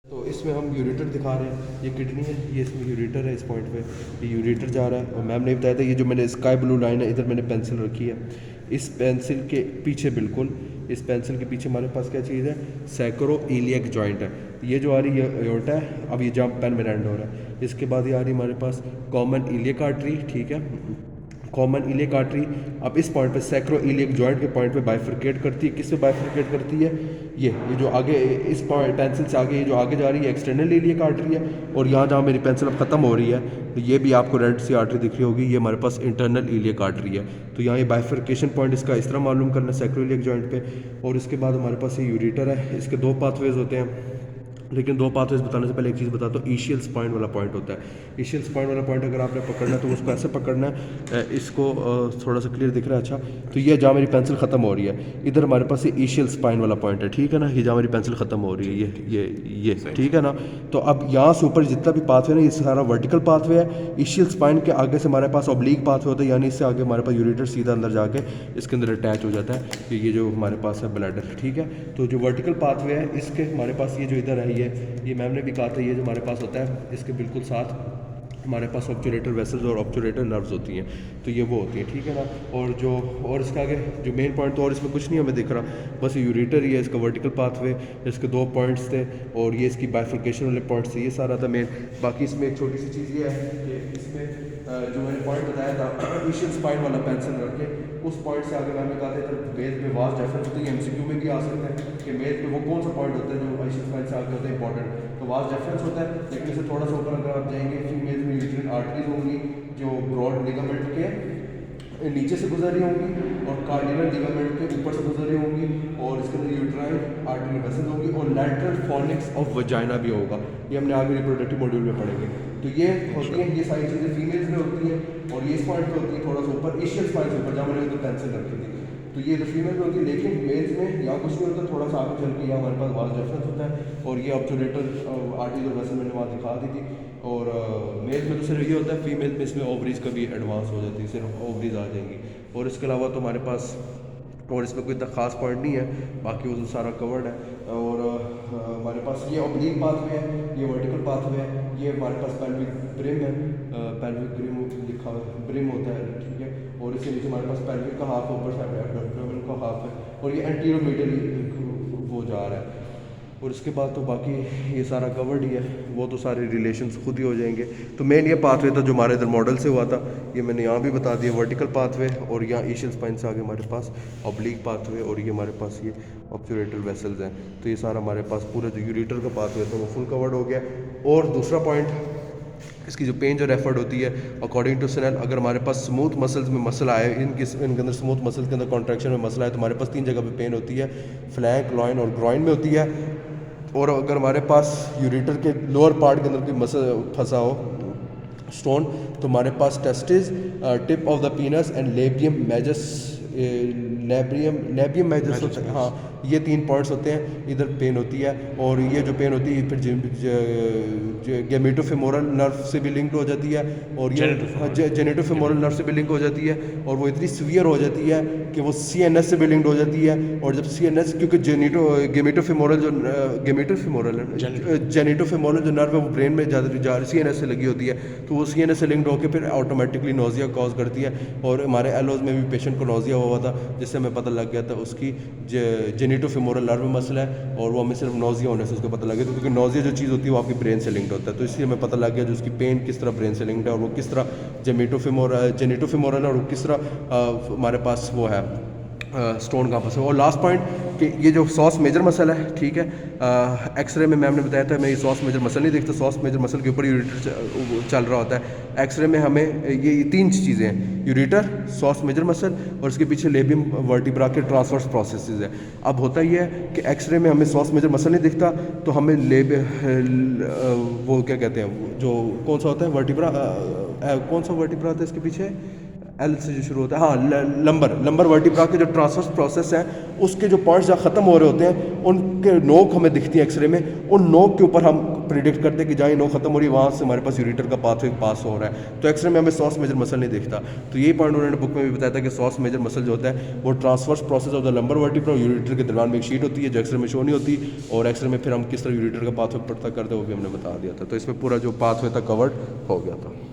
तो इसमें हम यूरेटर दिखा रहे हैं, ये किडनी है, ये इसमें यूरेटर है, इस पॉइंट पे ये यूरेटर जा रहा है। और मैम ने बताया था ये जो मैंने स्काई ब्लू लाइन है इधर मैंने पेंसिल रखी है, इस पेंसिल के पीछे बिल्कुल इस पेंसिल के पीछे हमारे पास क्या चीज़ है, सैक्रो इलियक जॉइंट है। ये जो आ रही है एयोर्टा है, अब ये जहाँ पेन में एंड हो रहा है, इसके बाद ये आ रही हमारे पास कॉमन इलियक आर्टरी, ठीक है, कॉमन इलियक आर्टरी। अब इस पॉइंट पे सैक्रो इलियक जॉइंट के पॉइंट पे बाइफरकेट करती है, किससे बाइफरकेट करती है, ये जो आगे इस पेंसिल से आगे ये जो आगे जा रही है एक्सटर्नल इलियक आर्टरी है। और यहाँ जहाँ मेरी पेंसिल अब ख़त्म हो रही है तो ये भी आपको रेड सी आर्टरी दिख रही होगी, ये हमारे पास इंटरनल इलियक आर्टरी है। तो यहाँ ये बाइफरकेशन पॉइंट इसका इस तरह मालूम करना है सैक्रो इलियक जॉइंट पे। और इसके बाद हमारे पास ये यूरेटर है, इसके दो पाथवेज होते हैं, लेकिन दो पाथवेज बताने से पहले एक चीज़ बताता हूँ, ईशियल स्पाइन वाला पॉइंट होता है। ईशियल स्पाइन वाला पॉइंट अगर आपने पकड़ना है तो उसको ऐसे पकड़ना है, इसको थोड़ा सा क्लियर दिख रहा है, अच्छा। तो ये जहाँ मेरी पेंसिल ख़त्म हो रही है इधर हमारे पास ये ईशियल स्पाइन वाला पॉइंट है, ठीक है ना, ये जहाँ मेरी पेंसिल ख़त्म हो रही है ये ठीक है ना। तो अब यहाँ से ऊपर जितना भी पाथवे ना ये सारा वर्टिकल पाथवे है। ईशियल स्पाइन के आगे से हमारे पास ऑब्लिक पाथवे होता है, यानी इससे आगे हमारे पास यूरेटर सीधा अंदर जाके इसके अंदर अटैच हो जाता है, ये जो हमारे पास है ब्लैडर, ठीक है। तो जो वर्टिकल पाथवे है इसके हमारे पास ये जो इधर है ये मैम ने भी कहा था, ये जो हमारे पास होता है इसके बिल्कुल साथ हमारे पास ऑब्चुरेटर वेसल्स और ऑब्चुरेटर नर्व्स होती हैं, तो ये वो होती हैं, ठीक है ना। और इसके आगे जो मेन पॉइंट, तो और इसमें कुछ नहीं हमें दिख रहा, बस यूरेटर ही है, इसका वर्टिकल पाथवे, इसके दो पॉइंट्स थे और ये इसकी बाइफिकेशन वाले पॉइंट्स थे, ये सारा था मेन। बाकी इसमें एक छोटी सी चीज़ ये है कि इसमें जो मैंने पॉइंट बताया था ईशियल स्पाइन वाला पेंसिल रख के, उस पॉइंट से आगे मैंने कहा था इधर मेल पे वास्ट रेफरेंस होती है, एमसीक्यू में भी आ सकता है कि मेल पे वो कौन सा पॉइंट होता है जो ईशियल स्पाइन से आगे होता है इंपॉर्टेंट, तो वास्ट रेफरेंस होता है। लेकिन इसे थोड़ा सा ऊपर अगर आप जाएंगे, फीमेल में यूट्रिन आर्टरीज होंगी जो ब्रॉड लिगामेंट के नीचे से गुजर रही होंगी और कार्डिनल लिगामेंट के ऊपर से गुजर रही होंगी, और इसके अंदर यूट्राइन आर्टरी वेसल्स होंगी और लैटरल फॉर्निक्स ऑफ वजाइना भी होगा, ये हमने आगे रिप्रोडक्टिव मॉड्यूल में पढ़ेंगे। तो ये होती हैं, ये सारी चीज़ें फीमेल्स में होती हैं, और ये इस पॉइंट पे होती है थोड़ा सा ऊपर ईशियल स्पाइन से ऊपर जहाँ मैंने उधर पेंसिल रखी थी, तो ये तो फीमेल में होती है। लेकिन मेल्स में यहाँ कुछ नहीं होता, थोड़ा सा आगे चल के यहाँ हमारे पास वास्ट रेफरेंस होता है, और ये ऑब्चुरेटर आर्टरीज और वेसल मैंने वहाँ दिखा दी थी। और मेल में तो सिर्फ ये होता है, फीमेल में इसमें ओवरीज का भी एडवांस हो जाती है, सिर्फ ओवरीज आ जाएंगी। और इसके अलावा तो हमारे पास और इसमें कोई ख़ास पॉइंट नहीं है, बाकी वो तो सारा कवर्ड है। और हमारे पास ये ऑब्लिक पाथवे है, ये वर्टिकल पाथवे है, ये हमारे पास पेल्विक ब्रिम है, पेल्विक ब्रिम लिखा हुआ है, ब्रिम होता है, ठीक है। और इसके नीचे हमारे पास पेल्विक का हाफ, ऊपर साइड एब्डोमेन का हाफ है, और ये एंटीरियर मीडियल वो जा रहा है। और इसके बाद तो बाकी ये सारा कवर्ड ही है, वो तो सारे रिलेशंस खुद ही हो जाएंगे। तो मेन ये पाथवे था जो हमारे इधर मॉडल से हुआ था, ये मैंने यहाँ भी बता दिया, वर्टिकल पाथवे, और यहाँ ईशियल स्पाइन से आगे हमारे पास ऑब्लिक पाथवे, और ये हमारे पास ये ऑब्चुरेटर वेसल्स हैं। तो ये सारा हमारे पास पूरा जो यूरेटर का पाथवे था वो फुल कवर्ड हो गया। और दूसरा पॉइंट, इसकी जो पेन जो रेफर्ड होती है अकॉर्डिंग टू स्नेल, अगर हमारे पास स्मूथ मसल्स में मसल आए, इनके अंदर स्मूथ मसल्स के अंदर कॉन्ट्रैक्शन में मसल आए, तो हमारे पास 3 जगह पे पेन होती है, फ्लैंक, लॉइन और ग्रॉइन में होती है। और अगर हमारे पास यूरेटर के लोअर पार्ट के अंदर कोई मसल फंसा हो स्टोन, तो हमारे पास testis, tip of the penis and labium majus, labium majus होता है, हाँ, ये 3 पॉइंट्स होते हैं, इधर पेन होती है। और ये जो पेन होती है फिर गेमेटोफेमोरल नर्व से भी लिंक्ड हो जाती है, और ये जेनेटोफेमोरल नर्व से भी लिंक हो जाती है, और वो इतनी सीवियर हो जाती है कि वो सीएनएस से भी लिंक्ड हो जाती है। और जब सीएनएस, क्योंकि गेमेटोफेमोरल जो जेनेटोफेमोरल जो नर्व है वो ब्रेन में ज़्यादा सीएनएस से लगी होती है, तो वो सीएनएस से लिंक्ड होकर फिर ऑटोमेटिकली नोजिया कॉज करती है। और हमारे एलोज में भी पेशेंट को नोजिया हुआ था, जिससे हमें पता लग गया था उसकी जेनेटोफेमोरल नर्व में मसला है, और वो हमें सिर्फ नोजिया होने से उसको पता लग गया था, क्योंकि नोजिया जो चीज़ होती है वो आपकी ब्रेन से लिंक्ड होता है। तो इसलिए हमें पता लग गया जो उसकी पेन किस तरह ब्रेन से लिंक्ड है, और वो किस तरह जेनेटोफेमोरल है, और वो किस तरह हमारे पास वो है स्टोन का फंसा। और लास्ट पॉइंट कि ये जो सॉस मेजर मसल है, ठीक है, एक्सरे में मैम ने बताया था, मैं ये सॉस मेजर मसल नहीं देखता, सॉस मेजर मसल के ऊपर यूरेटर चल रहा होता है। एक्सरे में हमें ये 3 चीज़ें हैं, यूरेटर, सॉस मेजर मसल, और इसके पीछे लेबियम वर्टिब्रा के ट्रांसवर्स प्रोसेसेस है। अब होता ये है कि एक्सरे में हमें सॉस मेजर मसल नहीं दिखता, तो हमें वो क्या कहते हैं, जो कौन सा होता है वर्टिब्रा, कौन सा वर्टिब्रा आता है इसके पीछे, एल से जो शुरू होता है, हाँ लंबर वर्टिब्रा के जो ट्रांसवर्स प्रोसेस है उसके जो पॉइंट्स जहाँ ख़त्म हो रहे होते हैं उनके नोक हमें दिखती है एक्सरे में, उन नोक के ऊपर हम प्रिडिक्ट करते हैं कि जहाँ नोक खत्म हो रही है वहाँ से हमारे पास यूरेटर का पाथवे पास हो रहा है। तो एक्सरे में हमें सॉस मेजर मसल नहीं दिखता। तो यही पॉइंट उन्होंने बुक में भी बताया था कि सॉस मेजर मसल जो होता है वो transverse process of the lumbar vertebra ureter के दरमियान में एक शीट होती है जो एक्सरे में शो नहीं होती, और एक्सरे में फिर हम किस तरह यूरेटर का पाथवे पता करते हैं वो भी हमने बता दिया था। तो इसमें पूरा जो पाथवे था कवर्ड हो गया था।